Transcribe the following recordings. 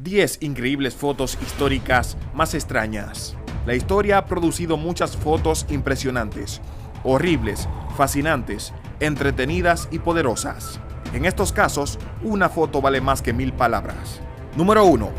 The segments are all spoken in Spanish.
10 increíbles fotos históricas más extrañas. La historia ha producido muchas fotos impresionantes, horribles, fascinantes, entretenidas y poderosas. En estos casos, una foto vale más que 1000 palabras. Número 1.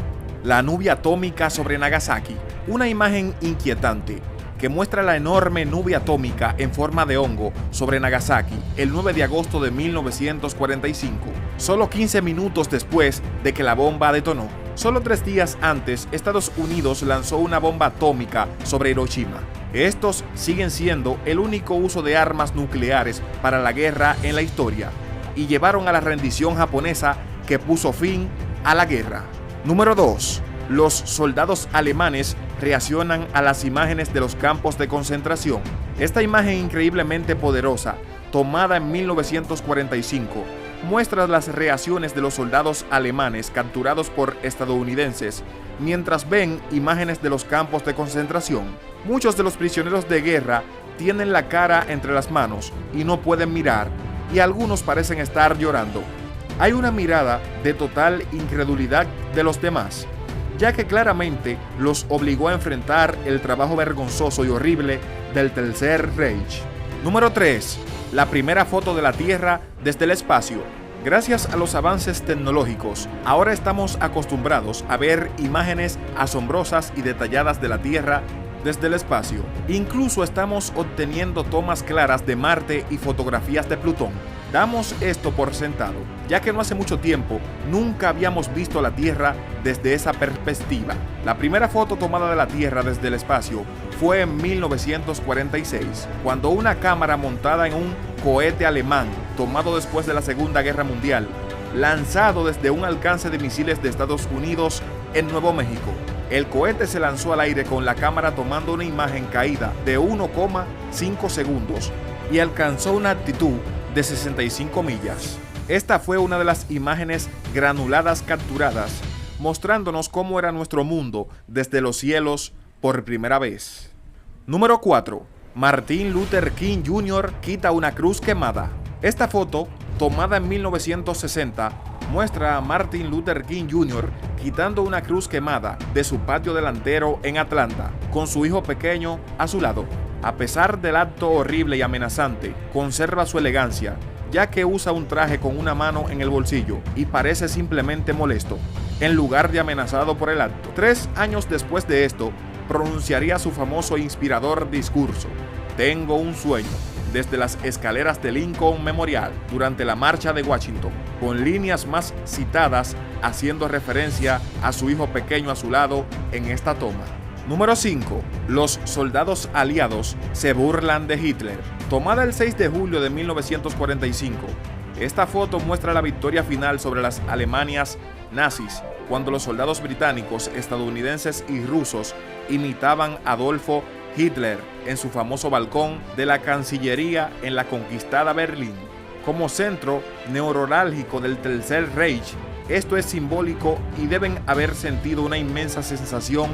La nube atómica sobre Nagasaki. Una imagen inquietante que muestra la enorme nube atómica en forma de hongo sobre Nagasaki el 9 de agosto de 1945, solo 15 minutos después de que la bomba detonó. Solo 3 días antes, Estados Unidos lanzó una bomba atómica sobre Hiroshima. Estos siguen siendo el único uso de armas nucleares para la guerra en la historia y llevaron a la rendición japonesa que puso fin a la guerra. Número 2. Los soldados alemanes reaccionan a las imágenes de los campos de concentración. Esta imagen increíblemente poderosa, tomada en 1945, muestra las reacciones de los soldados alemanes capturados por estadounidenses mientras ven imágenes de los campos de concentración. Muchos de los prisioneros de guerra tienen la cara entre las manos y no pueden mirar, y algunos parecen estar llorando. Hay una mirada de total incredulidad de los demás, ya que claramente los obligó a enfrentar el trabajo vergonzoso y horrible del Tercer Reich. Número 3. La primera foto de la Tierra desde el espacio. Gracias a los avances tecnológicos, ahora estamos acostumbrados a ver imágenes asombrosas y detalladas de la Tierra desde el espacio. Incluso estamos obteniendo tomas claras de Marte y fotografías de Plutón. Damos esto por sentado, ya que no hace mucho tiempo nunca habíamos visto la Tierra desde esa perspectiva. La primera foto tomada de la Tierra desde el espacio fue en 1946, cuando una cámara montada en un cohete alemán, tomado después de la Segunda Guerra Mundial, lanzado desde un alcance de misiles de Estados Unidos en Nuevo México. El cohete se lanzó al aire con la cámara tomando una imagen caída de 1,5 segundos y alcanzó una altitud de 65 millas. Esta fue una de las imágenes granuladas capturadas, mostrándonos cómo era nuestro mundo desde los cielos por primera vez. Número 4. Martin Luther King Jr. quita una cruz quemada. Esta foto, tomada en 1960, muestra a Martin Luther King Jr. quitando una cruz quemada de su patio delantero en Atlanta, con su hijo pequeño a su lado. A pesar del acto horrible y amenazante, conserva su elegancia, ya que usa un traje con una mano en el bolsillo y parece simplemente molesto, en lugar de amenazado por el acto. 3 años después de esto, pronunciaría su famoso e inspirador discurso, "Tengo un sueño", desde las escaleras de Lincoln Memorial durante la Marcha de Washington, con líneas más citadas haciendo referencia a su hijo pequeño a su lado en esta toma. Número 5. Los soldados aliados se burlan de Hitler. Tomada el 6 de julio de 1945, esta foto muestra la victoria final sobre las Alemanias nazis, cuando los soldados británicos, estadounidenses y rusos imitaban a Adolfo Hitler en su famoso balcón de la Cancillería en la conquistada Berlín. Como centro neurálgico del Tercer Reich, esto es simbólico y deben haber sentido una inmensa sensación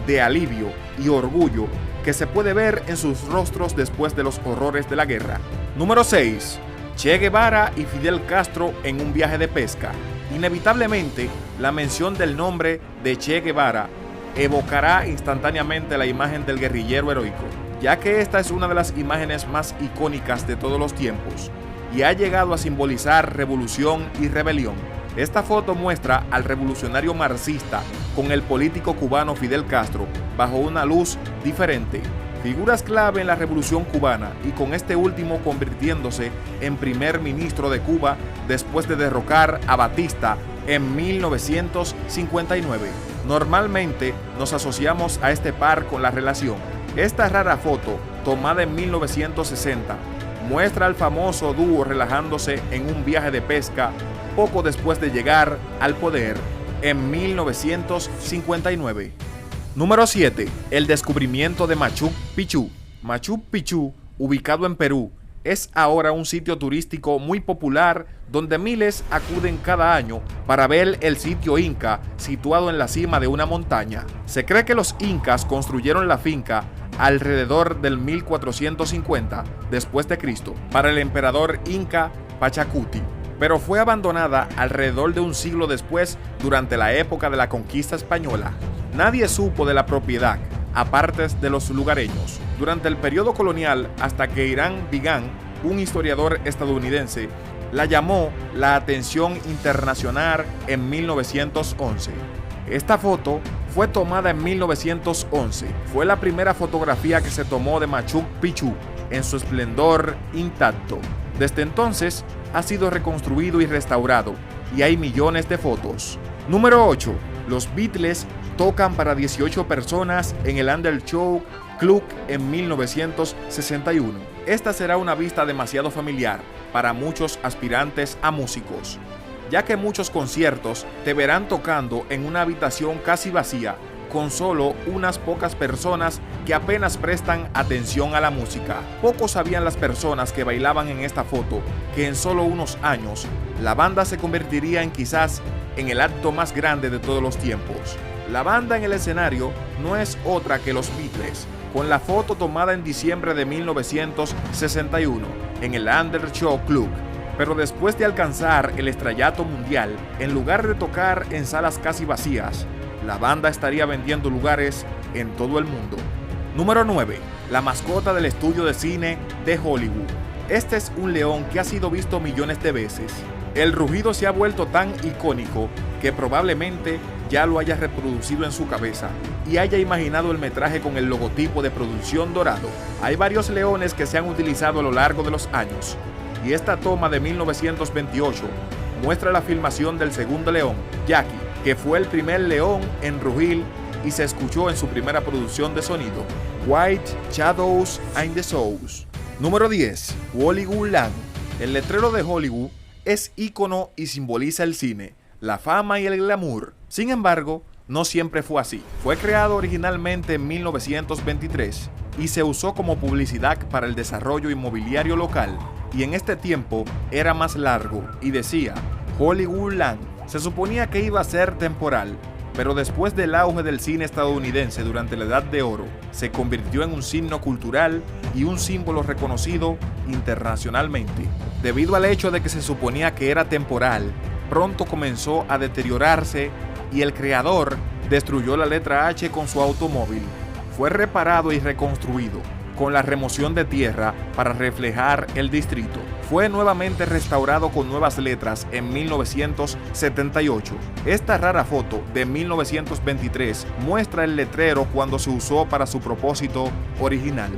de alivio y orgullo que se puede ver en sus rostros después de los horrores de la guerra. Número 6. Che Guevara y Fidel Castro en un viaje de pesca. Inevitablemente, la mención del nombre de Che Guevara evocará instantáneamente la imagen del guerrillero heroico, ya que esta es una de las imágenes más icónicas de todos los tiempos y ha llegado a simbolizar revolución y rebelión. Esta foto muestra al revolucionario marxista con el político cubano Fidel Castro bajo una luz diferente, figuras clave en la revolución cubana, y con este último convirtiéndose en primer ministro de Cuba después de derrocar a Batista en 1959. Normalmente nos asociamos a este par con la relación. Esta rara foto, tomada en 1960, muestra al famoso dúo relajándose en un viaje de pesca poco después de llegar al poder en 1959. Número 7. El descubrimiento de Machu Picchu. Machu Picchu, ubicado en Perú, es ahora un sitio turístico muy popular donde miles acuden cada año para ver el sitio inca situado en la cima de una montaña. Se cree que los incas construyeron la finca alrededor del 1450 después de Cristo para el emperador inca Pachacuti. pero fue abandonada alrededor de un siglo después durante la época de la conquista española. Nadie supo de la propiedad, aparte de los lugareños, durante el periodo colonial hasta que Hiram Bingham, un historiador estadounidense, la llamó la atención internacional en 1911. Esta foto fue tomada en 1911. Fue la primera fotografía que se tomó de Machu Picchu en su esplendor intacto. Desde entonces ha sido reconstruido y restaurado y hay millones de fotos. Número 8. Los Beatles tocan para 18 personas en el Undershow Club en 1961. Esta será una vista demasiado familiar para muchos aspirantes a músicos, ya que muchos conciertos te verán tocando en una habitación casi vacía, con solo unas pocas personas que apenas prestan atención a la música. Pocos sabían las personas que bailaban en esta foto que en solo unos años la banda se convertiría quizás en el acto más grande de todos los tiempos. La banda en el escenario no es otra que los Beatles, con la foto tomada en diciembre de 1961 en el Undershow Club. Pero después de alcanzar el estrellato mundial, en lugar de tocar en salas casi vacías, la banda estaría vendiendo lugares en todo el mundo. Número 9. La mascota del estudio de cine de Hollywood. Este es un león que ha sido visto millones de veces. El rugido se ha vuelto tan icónico que probablemente ya lo haya reproducido en su cabeza y haya imaginado el metraje con el logotipo de producción dorado. Hay varios leones que se han utilizado a lo largo de los años, y esta toma de 1928 muestra la filmación del segundo león, Jackie, que fue el primer león en rugir y se escuchó en su primera producción de sonido, White Shadows and the Souls. Número 10. Hollywoodland. El letrero de Hollywood es ícono y simboliza el cine, la fama y el glamour. Sin embargo, no siempre fue así. Fue creado originalmente en 1923 y se usó como publicidad para el desarrollo inmobiliario local, y en este tiempo era más largo y decía Hollywoodland. Se suponía que iba a ser temporal, pero después del auge del cine estadounidense durante la Edad de Oro, se convirtió en un signo cultural y un símbolo reconocido internacionalmente. Debido al hecho de que se suponía que era temporal, pronto comenzó a deteriorarse y el creador destruyó la letra H con su automóvil. Fue reparado y reconstruido con la remoción de tierra para reflejar el distrito. Fue nuevamente restaurado con nuevas letras en 1978. Esta rara foto de 1923 muestra el letrero cuando se usó para su propósito original.